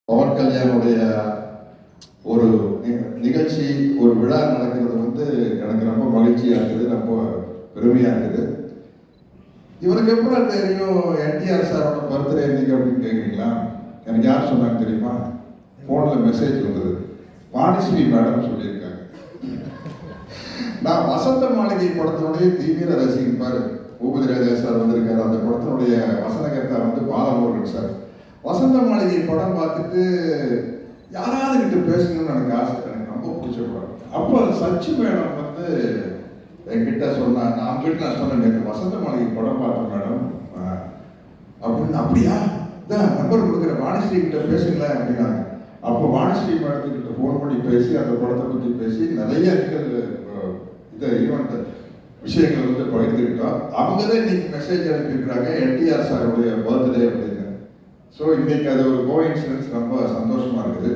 பவன் கல்யாணுடைய ஒரு நிகழ்ச்சி, ஒரு விழா நடக்கிறது வந்து எனக்கு ரொம்ப மகிழ்ச்சியாக இருக்குது, ரொம்ப பெருமையாக இருக்குது. இவருக்கு எப்பறம் தெரியும் என்டிஆர் சாரோட பர்த்டே இன்னைக்கு அப்படின்னு கேட்குறீங்களா? எனக்கு யார் சொன்னாங்க தெரியுமா? ஃபோனில் மெசேஜ் வந்தது. வாணிஸ்ரீ மேடம் சொல்லியிருக்காங்க. நான் வசந்த மாளிகை படத்தினுடைய தீவிர ரசிகன். பாரு, பூபதி ராஜா சார் வந்திருக்காரு. அந்த படத்தினுடைய வசனகர்த்தா வந்து பாலமுருகன் சார். வசந்த மாளிகை படம் பார்த்துட்டு யாராவது கிட்ட பேசணும்னு எனக்கு ஆசை, எனக்கு ரொம்ப பிடிச்ச படம். அப்போ சச்சி மேடம் வந்து என்கிட்ட சொன்னாங்க, நான் சொன்னேன், நேற்று வசந்த மாளிகை படம் பார்த்தேன் மேடம் அப்படின்னு. அப்படியா, தான் நம்பர் கொடுக்குற வாணிஸ்ரீ கிட்ட பேசுங்களேன் அப்படின்னாங்க. அப்போ வாணிஸ்ரீ மேடத்துக்கிட்ட ஃபோன் பண்ணி பேசி அந்த படத்தை பற்றி பேசி நிறைய இதை ஈவெண்ட் விஷயங்கள் வந்து பகிர்ந்துக்கிட்டோம். அவங்க தான் இன்னைக்கு மெசேஜ் அனுப்பியிருக்கிறாங்க, என்டிஆர் சாருடைய பர்த்டே அப்படின்னு. ஸோ இன்னைக்கு அது ஒரு கோஇன்சிடன்ஸ், ரொம்ப சந்தோஷமா இருக்குது.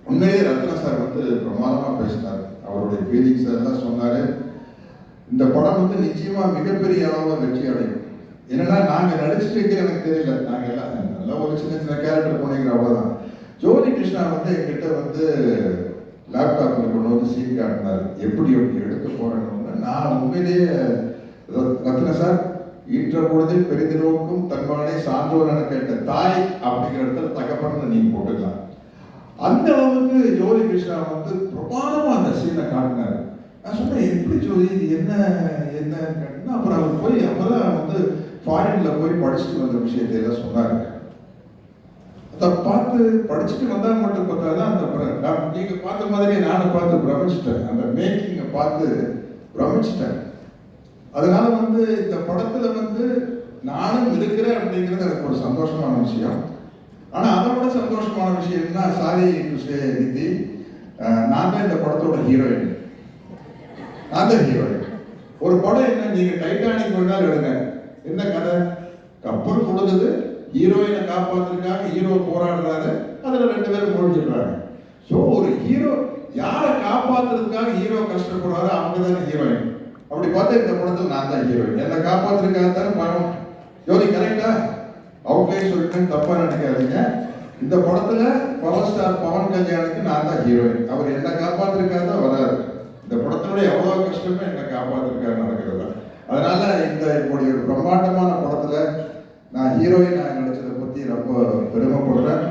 உண்மையிலேயே ரத்னா சார் வந்து பிரமாதமாக பேசினார், அவருடைய ஃபீலிங்ஸ் எல்லாம் சொன்னார். இந்த படம் வந்து நிச்சயமா மிகப்பெரிய அளவில் வெற்றி அடையும். என்னன்னா நாங்கள் நடிச்சுட்டு இருக்கிற எனக்கு தெரியல, நாங்கள் எல்லாம் நல்லா ஒரு சின்ன சின்ன கேரக்டர் பண்ணிக்கிற அவ்வளோதான். ஜோதி கிருஷ்ணா வந்து என்கிட்ட வந்து லேப்டாப்பில் கொண்டு வந்து சீன் காட்டினார், எப்படி எடுக்க போறேன்னு. நான் உண்மையிலேயே ரத்னா சார் ஈன்ற பொழுதில் பெரிதிரோக்கும் தன்மானே சான்றோர் என கேட்ட தாய் அப்படிங்கிற இடத்துல தகப்பன்னு நீங்க போட்டுக்கலாம். அந்த அளவுக்கு ஜோதி கிருஷ்ணா வந்து பிரமாதமா அந்த சீனை காட்டினாரு. நான் சொன்னேன், எப்படி ஜோதி இது என்ன கேட்டீங்கன்னா, அப்புறம் அவர் போய் அப்பதான் வந்து ஃபாரின்ல போய் படிச்சுட்டு வந்த விஷயத்தை எல்லாம் சொன்னாரு. அதை பார்த்து படிச்சுட்டு வந்தா மட்டும் பார்த்தாதான் அந்த நீங்க பார்த்த மாதிரி நானும் பார்த்து பிரமிச்சிட்டேன், அந்த மேக்கிங்கை பார்த்து பிரமிச்சிட்டேன். அதனால வந்து இந்த படத்துல வந்து நானும் இருக்கிறேன் அப்படிங்கிறது எனக்கு ஒரு சந்தோஷமான விஷயம். ஆனா அதை விட சந்தோஷமான விஷயம் என்ன, சாரி டு சே நிதி, நான் தான் இந்த படத்தோட ஹீரோயின். நான் தான் ஹீரோயின். ஒரு படம் என்ன, நீங்க டைட்டானிக் வேணாலும் எடுங்க, என்ன கதை, கப்பல் கொடுத்தது ஹீரோயினை காப்பாத்துறதுக்காக ஹீரோ போராடுறாரு, அதுல 2 பேரும் மூழ்கிடுறாங்க. ஸோ ஒரு ஹீரோ யாரை காப்பாத்துறதுக்காக ஹீரோ கஷ்டப்படுறாரோ அவங்க தானே ஹீரோயின். அப்படி பார்த்தா இந்த படத்தில் நான் தான் ஹீரோயின், என்னை காப்பாத்துறதுக்காக தானே படம். ஜோதி கரெக்டா? அவுட்லைன் சொல்லிட்டு தப்பா நினைக்காதீங்க. இந்த படத்துல பவர் ஸ்டார் பவன் கல்யாணுக்கு நான் தான் ஹீரோயின். அவர் என்னை காப்பாத்துறதுக்காக தான் வராரு. இந்த படத்தினுடைய எவ்வளவு கஷ்டமே என்னை காப்பாத்துறதுக்காக நடக்கிறது. அதனால இந்த இப்படி ஒரு பிரம்மாண்டமான படத்துல நான் ஹீரோயின் நடிச்சதை பத்தி ரொம்ப பெருமைப்படுறேன்.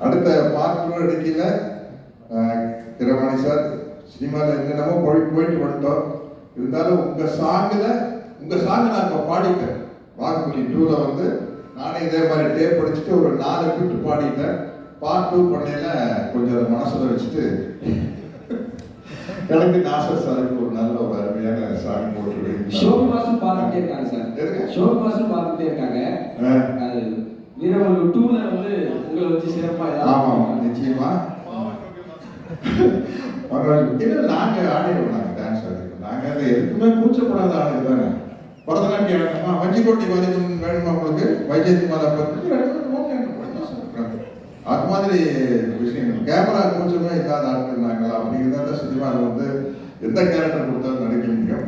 அடுத்த பார்ட் 2 எடுக்கல திரவாணி சார் சினிமாவில் என்னென்னமோ போயிட்டு வந்துட்டோம். இருந்தாலும் உங்க சாங் நான் இப்போ பாடிட்டேன். பாகுபலி 2ல வந்து நானே இதே மாதிரி டேப் படிச்சுட்டு ஒரு 4 பிட்டு பாடிட்டேன். பார்ட் 2 பண்ணையில கொஞ்சம் அதை மனசுல வச்சுட்டு எனக்கு நாசர் சாருக்கு ஒரு நல்ல ஒரு அருமையான சாங் போட்டு ஷோமாசும் பார்த்துட்டே இருக்காங்க சார். ஷோமாசும் பார்த்துட்டே இருக்காங்க. வீரமல்லூர் 2ல வந்து உங்களை வச்சு சிறப்பா. ஆமாம், நிச்சயமா நாங்க ஆடிடுவோம், நாங்க டான்ஸ் ஆடிடுவோம். நாங்க அதை எதுக்குமே கூச்சப்படாத ஆளுங்க தானே. பரதநாட்டியம் ஆடணுமா, வஞ்சிக்கோட்டை வாதிக்கும் வேணுமா உங்களுக்கு, வைஜெயந்தி மாதா அது மாதிரி விஷயங்கள். கேமரா கூச்சமே இல்லாத ஆட்கள் நாங்களா அப்படிங்கிறத சினிமாவில் வந்து எந்த கேரக்டர் கொடுத்தாலும் நடிக்க முடியும்.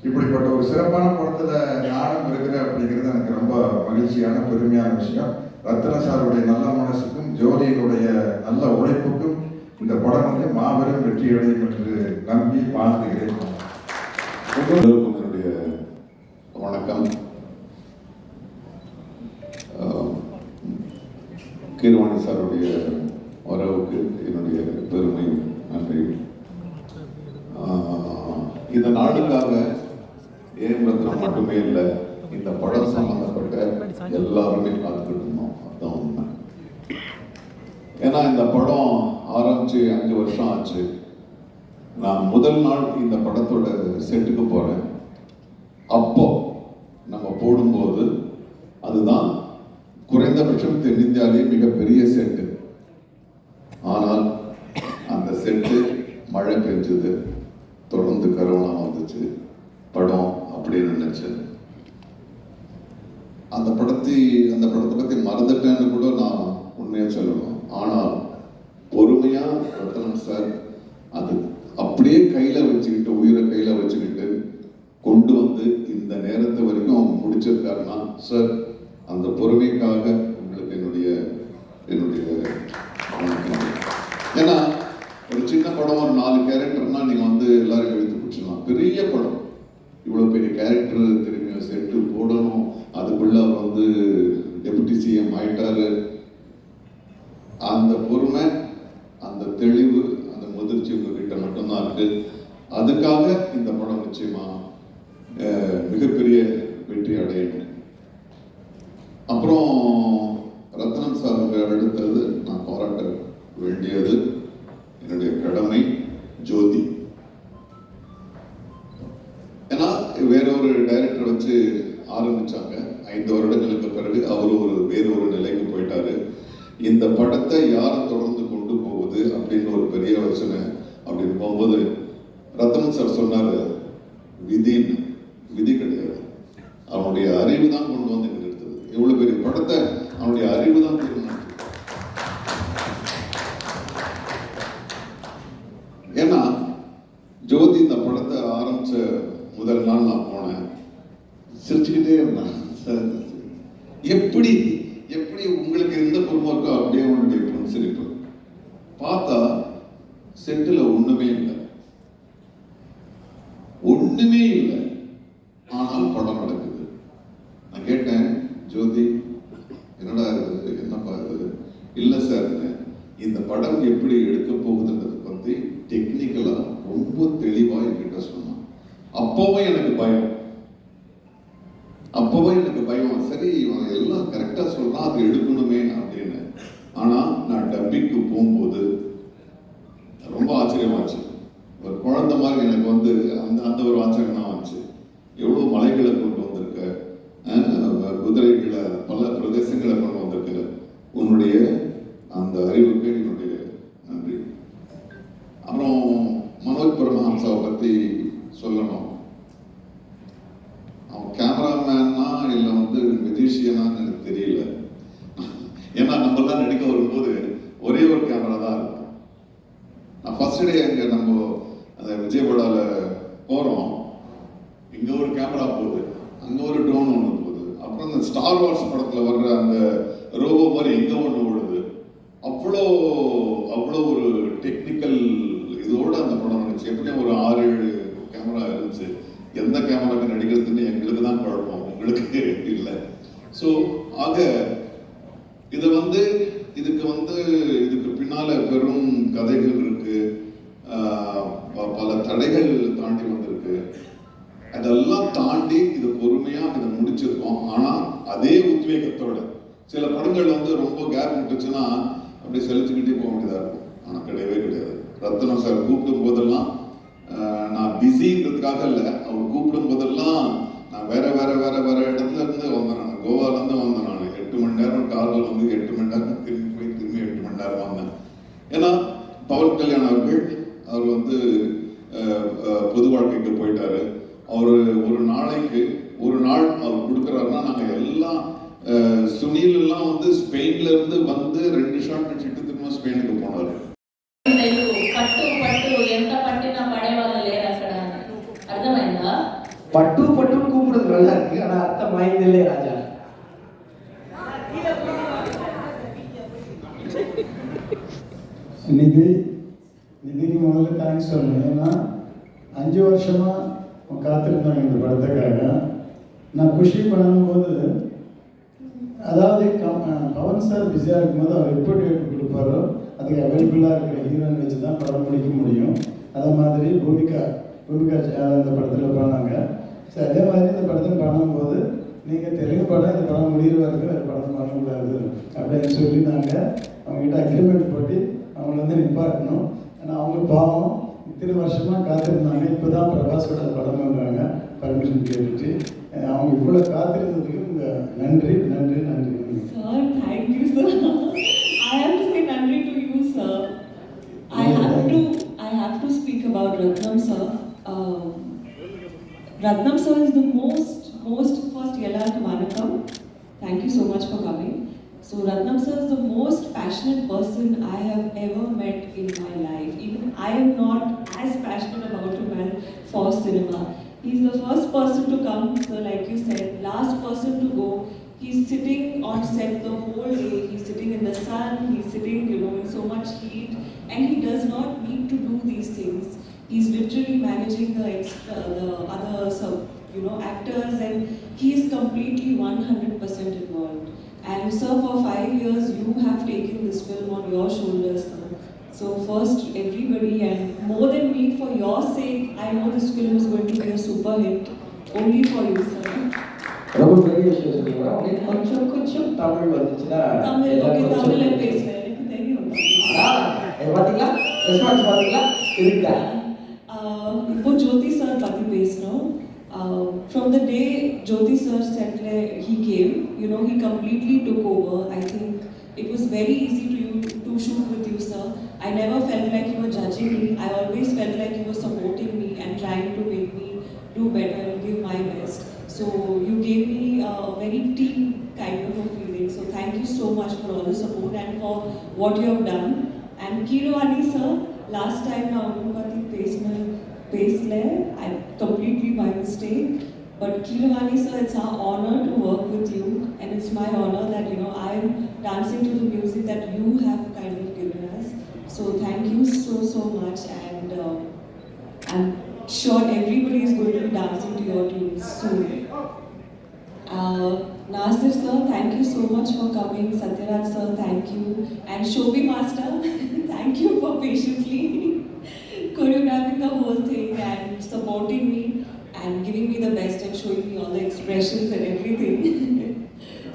இப்படிப்பட்ட ஒரு சிறப்பான படத்துல நானும் இருக்கிறேன் அப்படிங்கிறது எனக்கு ரொம்ப மகிழ்ச்சியான பெருமையான விஷயம். ரத்ன சாருடைய நல்ல மனசுக்கும் ஜோதியினுடைய நல்ல உழைப்புக்கும் இந்த படம் வந்து மாபெரும் வெற்றி அடையும் என்று நம்பி வாழ்த்துகிறேன். என்னுடைய வணக்கம். கீரவாணி சாருடைய வரவுக்கு என்னுடைய பெருமையும் நன்றியும். இந்த நாடுக்காக ஏன் ரத்னம் மட்டுமே இல்லை, இந்த படம் சம்பந்தப்பட்ட எல்லாருமே காத்துக்கிட்டு இருந்தோம். அதுதான் உண்மை. ஏன்னா இந்த படம் ஆரம்பிச்சு 5 வருஷம் ஆச்சு. நான் முதல் நாள் இந்த படத்தோட செட்டுக்கு போறேன். அப்போ நம்ம போடும்போது அதுதான் குறைந்தபட்சம் தென்னிந்தியாவிலேயே மிகப்பெரிய செட்டு. ஆனால் அந்த செட்டு மழை பெஞ்சது, தொடர்ந்து கரோனா வந்துச்சு, படம் அப்படியே நினைச்சு அந்த படத்தை பத்தி மறந்துட்டேன்னு கூட நான் உண்மையா சொல்லணும். ஆனால் பொறுமையா ரத்னம் சார் அது அப்படியே கையில வச்சுக்கிட்டு, உயிரை கையில வச்சுக்கிட்டு கொண்டு வந்து இந்த நேரத்தை வரைக்கும் அவங்க முடிச்சிருக்காருன்னா சார், அந்த பொறுமைக்காக உங்களுக்கு என்னுடைய ஏன்னா ஒரு சின்ன படம் ஒரு 4 கேரக்டர்னா நீங்கள் வந்து எல்லாரும் எழுதி பிடிச்சிடலாம். பெரிய படம் இவ்வளோ பெரிய கேரக்டர் திரும்பி செட்டு போடணும், அதுக்குள்ள அவர் வந்து டெபுட்டி சிஎம் ஆயிட்டாரு. அந்த பொறுமை, அந்த தெளிவு, அந்த முதிர்ச்சி உங்ககிட்ட மட்டும்தான் இருக்கு. அதுக்காக இந்த படம் நிச்சயமா மிகப்பெரிய வெற்றி அடையணும். அப்புறம் ரத்னம் சாருக்கு அடுத்தது நான் பாராட்ட வேண்டியது என்னுடைய கடமை ஜோதி. ஏன்னா வேற ஒரு டைரக்டர் வச்சு ஆரம்பிச்சாங்க, 5 வருடங்களுக்கு பிறகு அவரு வேற ஒரு நிலைக்கு போயிட்டாரு. இந்த படத்தை யாரை தொடர்ந்து கொண்டு போகுது அப்படின்னு ஒரு பெரிய யோசனை அப்படின்னு போகும்போது ரத்னம் சார் சொன்னாரு, விதி கிடையாது, அவனுடைய அறிவு தான் கொண்டு வந்து நிறுத்துது. எவ்வளவு பெரிய படத்தை அவனுடைய அறிவு தான் தீர்மானிச்சு. ஏன்னா ஜோதி இந்த படத்தை ஆரம்பிச்ச முதல் நாள் நான் போனேன், சிரிச்சுக்கிட்டே இருந்தேன். எப்படி உங்களுக்கு எந்த பொறுமை இருக்கோ அப்படியே உன்னுடைய சிரிப்பு. பார்த்தா செட்டில் ஒண்ணுமே இல்லை, ஆனால் படம் நடக்குது. நான் கேட்டேன், ஜோதி என்னடா இது, என்னப்பா இது? இல்லை சார், இந்த படம் எப்படி எடுக்க போகுதுன்றதை பத்தி டெக்னிக்கலா ரொம்ப தெளிவா என்கிட்ட சொன்னான். அப்பவே எனக்கு பயம், சரி இவன் எல்லாம் கரெக்டா சொல்றான், அது எடுக்கணுமே அப்படின்னு. ஆனா நான் டப்பிங்க்கு போகும்போது ரொம்ப ஆச்சரியமாச்சு. ஒரு குழந்தை மாதிரி எனக்கு வந்து அந்த ஒரு ஆச்சரியம் தான் வந்துச்சு. எவ்வளவு மலைகளை கொண்டு வந்திருக்க, குதிரைகளை பல பிரதேசங்களை கொண்டு வந்திருக்க, உன்னுடைய அந்த அறிவுக்கு என்னுடைய நன்றி. அப்புறம் மனோஜ் பரமஹம்சாவை பத்தி சொல்லணும். அவன் கேமராமேனா இல்லை வந்து மெஜிஷியனான்னு எனக்கு தெரியல. ஏன்னா நம்மளாம் நடிக்க வரும்போது ஒரே ஒரு கேமரா தான் இருக்கும். நான் ஃபர்ஸ்ட் டே அங்கே நம்ம அந்த விஜயவாடால போகிறோம், இங்கே ஒரு கேமரா போகுது, அங்கே ஒரு ட்ரோன் ஒன்று போகுது, அப்புறம் அந்த ஸ்டார் வார்ஸ் படத்தில் வர்ற அந்த ரோபோ மாதிரி இங்கே ஒன்று ஓடுது. அவ்வளோ ஒரு டெக்னிக்கல் இதோடு அந்த படம் இருந்துச்சு. எப்படியும் ஒரு 6-7 கேமரா இருந்துச்சு. எந்த கேமராக்கு நடிக்கிறதுன்னு எங்களுக்கு தான் குழப்பம், உங்களுக்கு இல்லை. ஸோ ஆக இதுக்கு பின்னால பெரும் கதைகள் இருக்கு, பல தடைகள் தாண்டி வந்திருக்கு. அதெல்லாம் தாண்டி இது பொறுமையா இதை முடிச்சிருக்கோம். ஆனா அதே உத்வேகத்தோட சில படங்கள் வந்து ரொம்ப கேப் விட்டுச்சுன்னா அப்படி செலுத்திக்கிட்டே போக வேண்டியதா இருக்கும். ஆனா கிடையவே கிடையாது. ரத்னம் சார் கூப்பிடும் போதெல்லாம் நான் பிஸின்றதுக்காக இல்லை, அவர் கூப்பிடும் போதெல்லாம் நான் வேற இடத்துல இருந்து வந்தேன். நான் கோவால இருந்து வந்தேன். நான் 8 மணி நேரம் காரில் வந்து 8 மணி நேரம் திரும்பி 8 மணி நேரம் வந்தேன். ஏன்னா பவன் கல்யாண் அவர்கள் அவர் வந்து பொது வாழ்க்கைக்கு போயிட்டாரு. அவர் ஒரு நாள் அவர் கொடுக்குறாருன்னா நாங்கள் எல்லாம் சுனில் எல்லாம் வந்து ஸ்பெயின்ல இருந்து வந்து 2 ஷாட் நடிச்சுட்டு திரும்ப ஸ்பெயினுக்கு போனாரு. பட்டு கூப்பிடுறது நல்லா இருக்கு, ஆனா அர்த்தம் வாய்ந்தே ராஜா. நிதிக்கு முதல்ல தேங்க்ஸ் சொல்லணும். ஏன்னா 5 வருஷமா காத்திருந்தாங்க இந்த படத்துக்காக. நான் குஷி பண்ணும்போது, அதாவது பவன் சார் பிஸியாக இருக்கும்போது அவர் எப்போ டேட் கொடுப்பாரோ அதுக்கு அவைலபிளாக இருக்கிற ஹீரோயின் வச்சு தான் படம் முடிக்க முடியும். அதே மாதிரி பூமிகா இந்த படத்தில் பண்ணாங்க. ஸோ அதே மாதிரி இந்த படத்தை பண்ணும்போது நீங்கள் தெலுங்கு படம் இந்த படம் முடிகிற வரைக்கும் வேறு படம் பண்ணக்கூடாது அப்படின்னு சொல்லி நாங்கள் அவங்ககிட்ட அக்ரிமெண்ட் போட்டு அவங்கள வந்து நிப்பாட்டணும். ஏன்னா அவங்க பாவம் இத்தனை வருஷமாக காத்திருந்தாங்க. இப்போ தான் பிரபாஸோட படம் பண்ணுறாங்க பர்மிஷன் கேட்டுட்டு. அவங்க இவ்வளோ காத்திருந்ததுக்கு நன்றி. Sir, thank you, sir. I have to say nandri to you, sir. I have to speak about Ratnam, sir. Ratnam sir is the most first Yellarku Vanakkam. Thank you so much for coming. So Ratnam sir is the most passionate person I have ever met in my life. Even I am not as passionate about him as for cinema. He's the first person to come, sir, like you said, last person to go. He's sitting on set the whole day. He's sitting in the sun. He's sitting, in so much heat, and he does not need to do these things. He's literally managing the other actors, and he is completely 100% involved. And sir, for 5 years you have taken this film on your shoulders, sir. So first, everybody, and more than me, for your sake, I know this film is going to be a super hit. Only for you, sir. ரொம்ப பெரிய விஷயம் சொன்னீங்க. உங்களுக்கு கொஞ்சம் கொஞ்சம் தமிழ் வந்துச்சுன்னா Tamil okay, தமிழ்ல பேசுறேன், எனக்கு தெரியும். பாத்தீங்களா, ரெஸ்பான்ஸ் பாத்தீங்களா இருக்கா? இப்போ ஜோதி சார் பத்தி பேசணும். From the day Jyoti sir said he came, he completely took over. I think it was very easy to shoot with you, sir. I never felt like you were judging me. I always felt like you were supporting me and trying to make me do better and give my best. So you gave me a very team kind of a feeling. So thank you so much for all the support and for what you have done. And Keeravani sir, last time na Unupati Pesle, I completely by mistake. But Keeravani sir, it's our honor to work with you, and it's my honor that I'm dancing to the music that you have kind of given us. So thank you so much, and I'm sure everybody is going to be dancing to your tunes soon. Nasir sir, thank you so much for coming. Satyaraj sir, thank you, and Shobhi master, thank you for patiently choreographing the whole thing and supporting me and giving me the best and showing me all the expressions and everything.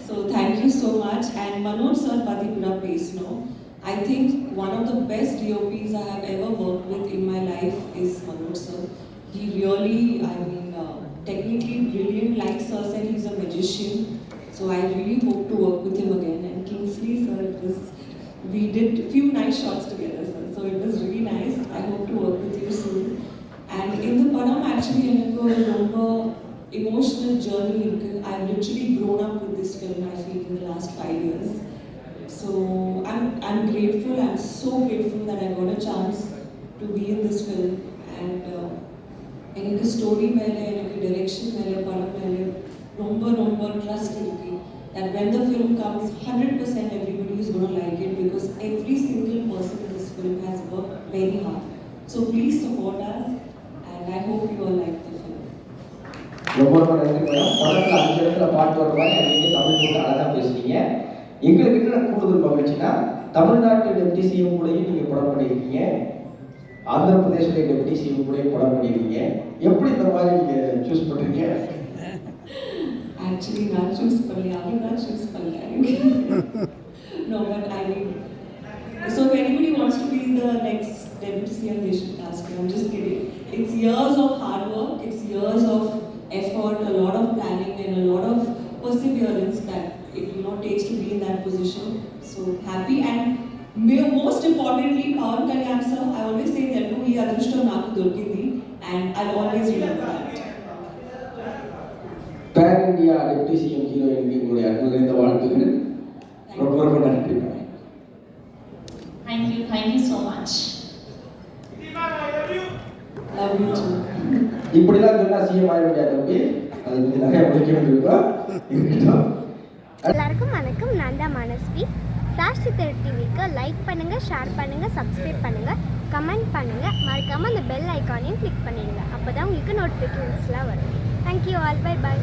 So thank you so much. And Manoj sir Patipura Pesno, I think one of the best DOPs I have ever worked with in my life is Manoj sir. He really, technically brilliant. Like sir said, he's a magician. So I really hope to work with him again. And Kingsley sir, we did a few nice shots together, sir. So it was really nice. I hope to work with you soon. And in the Padam, actually, எனக்கு ஒரு ரொம்ப emotional journey இருக்கு. I've literally grown up with this film, I feel, in the last 5 years. So I'm grateful. I'm so grateful that I got a chance to be in this film. And எனக்கு story மேலே, எனக்கு direction மேலே, படம் மேலே ரொம்ப trust இருக்கு. That when the film comes, 100% everybody is going to like it, because every single person in this film has worked very hard. So please support us, and I hope you all like the film. ரொம்ப நன்றி madam. படத்தில் 5 இடத்துல பாட்டு வர மாதிரி நீங்கள் தமிழ் போட்டு அழகாக பேசுனீங்க. எங்களுக்கு என்ன கூடுதல் மகிழ்ச்சினா, தமிழ்நாட்டு டெப்டி சிஎம் கூடயும் நீங்கள் படம் பண்ணியிருக்கீங்க, ஆந்திர பிரதேச டெப்டி சிஎம் கூடயும் படம் பண்ணியிருக்கீங்க. எப்படி இந்த மாதிரி நீங்கள் சூஸ் பண்ணுறீங்க? Actually, not choose பண்ணல, not choose பண்ணல. No, but I mean, so if anybody wants to be the next deputy CM, they should ask me. I'm just kidding. It's years of hard work, it's years of effort, a lot of planning, and a lot of perseverance that it takes to be in that position. So happy, and most importantly, Pawan Kalyan sir, I always say that he adrushtam naaku dorkindi, and I'll always remember that. Fan India deputy CM ஹீரோயினுக்கு எங்களுடைய அன்பு நிறைந்த வாழ்த்துக்கள். ரொம்ப நன்றி. Thank you so much. Love you too. இப்படிலாம் சொன்னா CM ஆக முடியாது தம்பி, அது கொஞ்சம் நிறைய முடிக்க வேண்டியிருக்கும். எல்லாருக்கும் வணக்கம், நான் தான் மனஸ்வி. ஃப்ளாஷ் சித்தர் டிவிக்கு லைக் பண்ணுங்கள், ஷேர் பண்ணுங்கள், சப்ஸ்கிரைப் பண்ணுங்கள், கமெண்ட் பண்ணுங்கள், மறக்காமல் அந்த பெல் ஐக்கானையும் கிளிக் பண்ணிடுங்க. அப்போ தான் உங்களுக்கு நோட்டிஃபிகேஷன்ஸ்லாம் வரும். Thank you all, bye bye.